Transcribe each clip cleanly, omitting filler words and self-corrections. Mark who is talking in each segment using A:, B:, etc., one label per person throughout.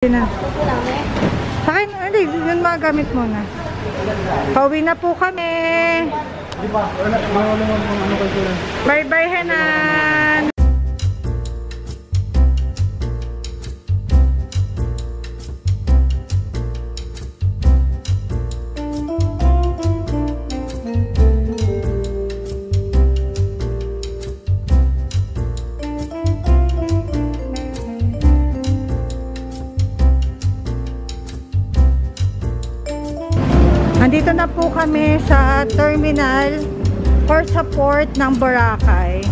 A: Na. Sa akin, hindi, yun magamit mo na. Pauwi na po kami. Bye-bye, Hanan. Nandito na po kami sa terminal or sa port ng Boracay.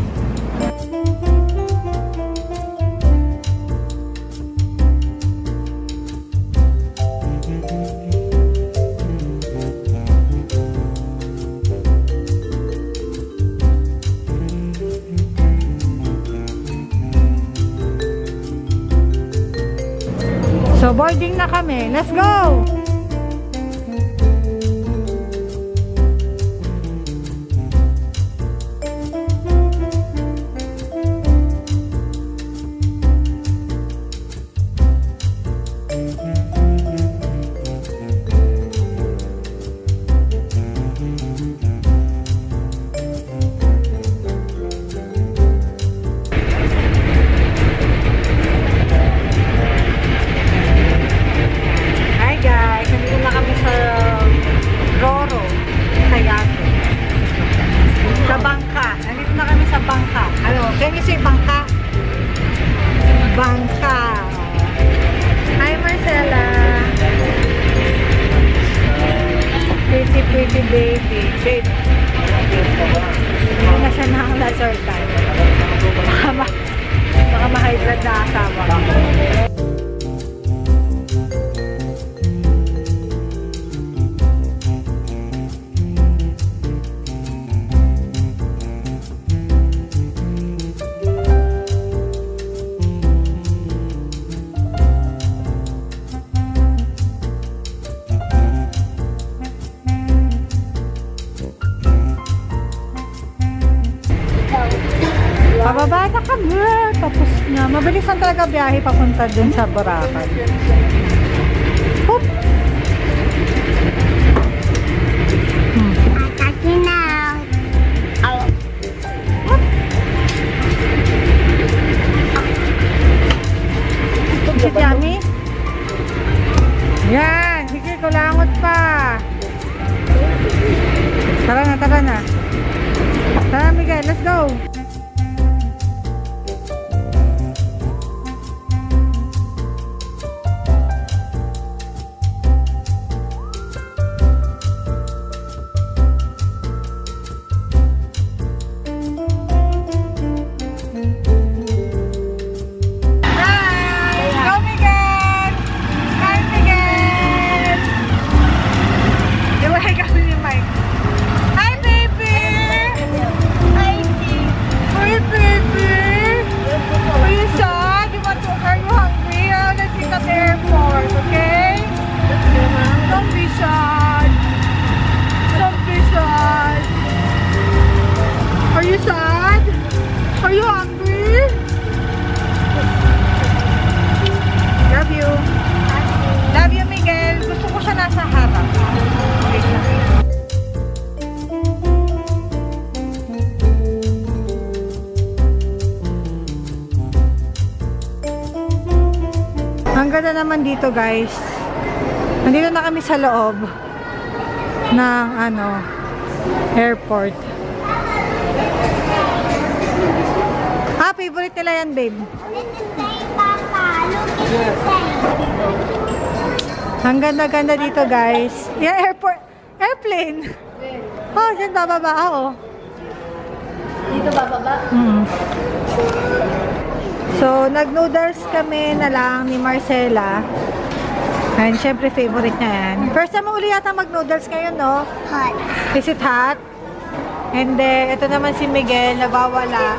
A: So boarding na kami. Let's go! Bangka. Hi, Marcella. Pretty baby. Babe. Hindi na siya nakalasortan. Baka ma-high blood na asawa. Pababa na kami. Tapos na. Mabilis lang talaga biyahe papunta dun sa Boracay. Hoop!
B: Taking out.
A: Hoop! Si Yami? Yan! Sige, kulangot pa. Tara na. Tara, Miguel. Let's go! Are you sad? Are you hungry? Love you. Love you, Miguel. Gusto ko siya nasa harap. Okay na. Ang ganda naman dito, guys. Nandito na kami sa loob ng airport. Favorite nila yan, babe. Ang ganda-ganda dito, guys. Yeah, airplane. Oh, dyan bababa ako.
B: Dito bababa?
A: So, nag-noodles kami na lang ni Marcella. And syempre, favorite niya yan. First time mo uli yata mag-noodles ngayon, no?
B: Hot.
A: Is it hot? And then, ito naman si Miguel, nabawala.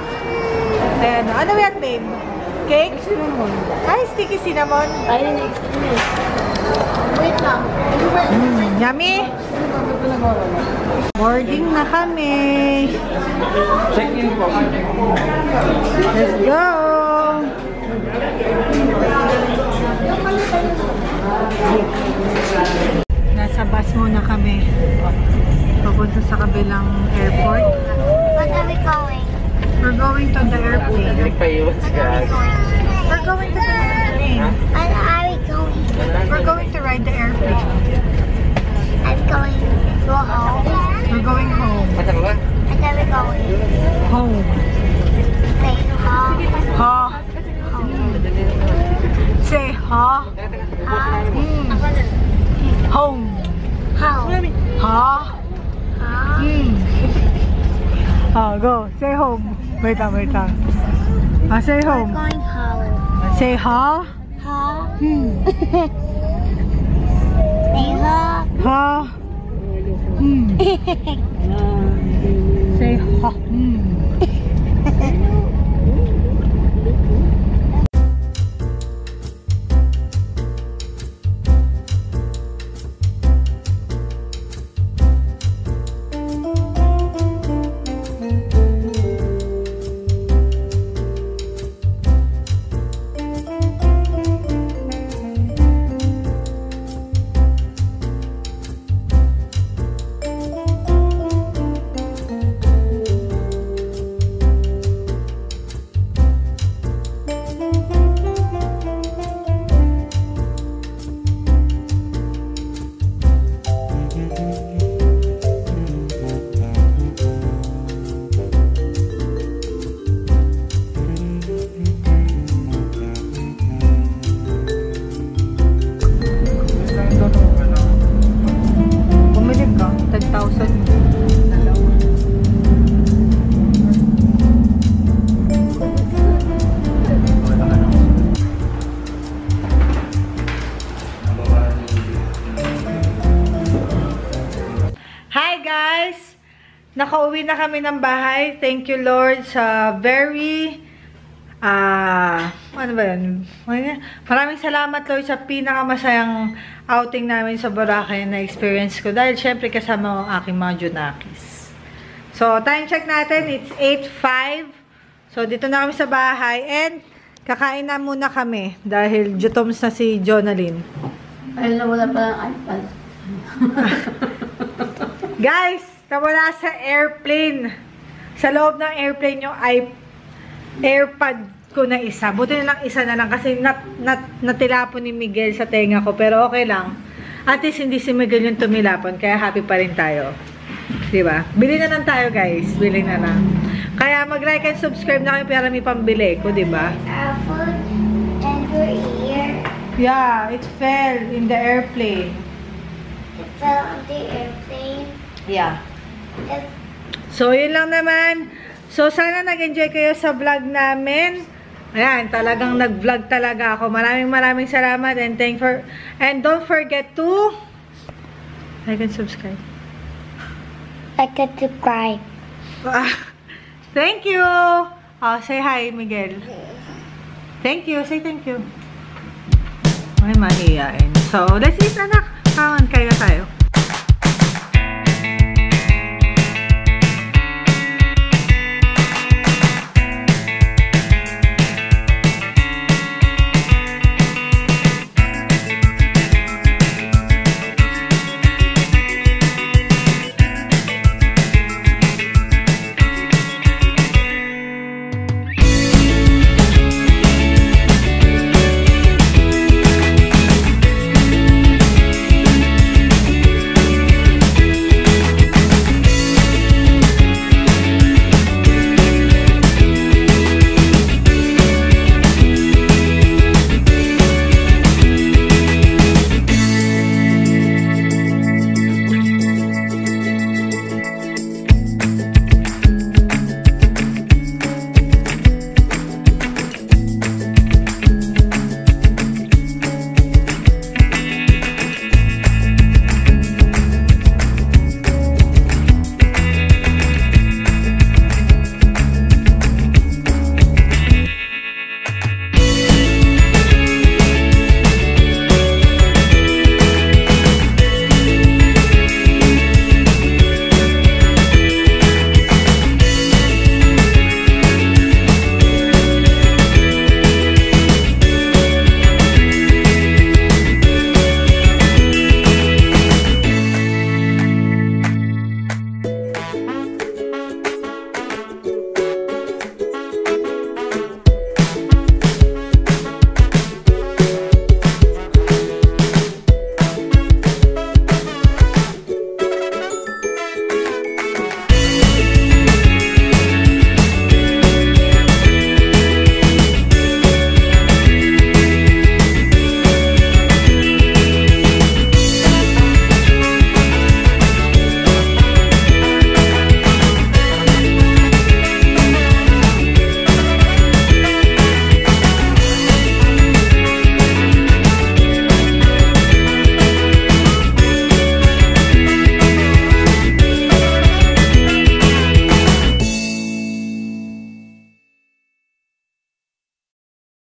A: Ayan, ano yan, babe? Cake?
B: Cinnamon.
A: Ay, sticky cinnamon.
B: Ay, next. Wait lang.
A: Yummy? Boarding na kami.
C: Check-in po.
A: Let's go! Nasa bus muna kami. Papunta sa kabilang airport.
B: What are we going?
A: We're going to the airplane. We're going to the airplane.
B: What are we going?
A: We're going to ride the airplane.
B: I'm going to go home.
A: We're going home.
B: What are we going?
A: Home.
B: Say home.
A: Ha. Say ha. Home.
B: Home.
A: Ha.
B: Home.
A: Go. Say home. Wait lang. Say home.
B: Going home.
A: Say ha.
B: Home. Say home.
A: Ha. Say ha. Bumili ka, 10,000. Hi guys! Nakauwi na kami ng bahay. Thank you Lord sa very ano ba yun? Maraming salamat Lord sa pinakamasayang outing namin sa Boracay na experience ko. Dahil syempre kasama ang aking mga Junakis. So, time check natin. It's 8:05. So, dito na kami sa bahay. And, kakain na muna kami. Dahil jutoms na si Jonalyn.
B: Ayun na wala pa ng iPad.
A: Guys, nawala sa airplane. Sa loob ng airplane yung AirPod ko na isa. Buti na lang isa na lang kasi natilapon ni Miguel sa tenga ko. Pero okay lang. At least hindi si Miguel yung tumilapon. Kaya happy pa rin tayo. Diba? Bili na lang tayo guys. Bili na lang. Kaya mag-like and subscribe na kayo para may pambili ko. Diba?
B: Food and your ear.
A: Yeah, it fell in the airplane.
B: It fell on the airplane.
A: Yeah. So, yun lang naman. So, sana nag-enjoy kayo sa vlog namin. Ayan, talagang nag-vlog talaga ako. Maraming salamat and don't forget to like and subscribe.
B: Like and subscribe.
A: Thank you. Say hi, Miguel. Thank you. Say thank you. Ay, mahiyain. So, let's eat, anak. Kawan, kaya tayo.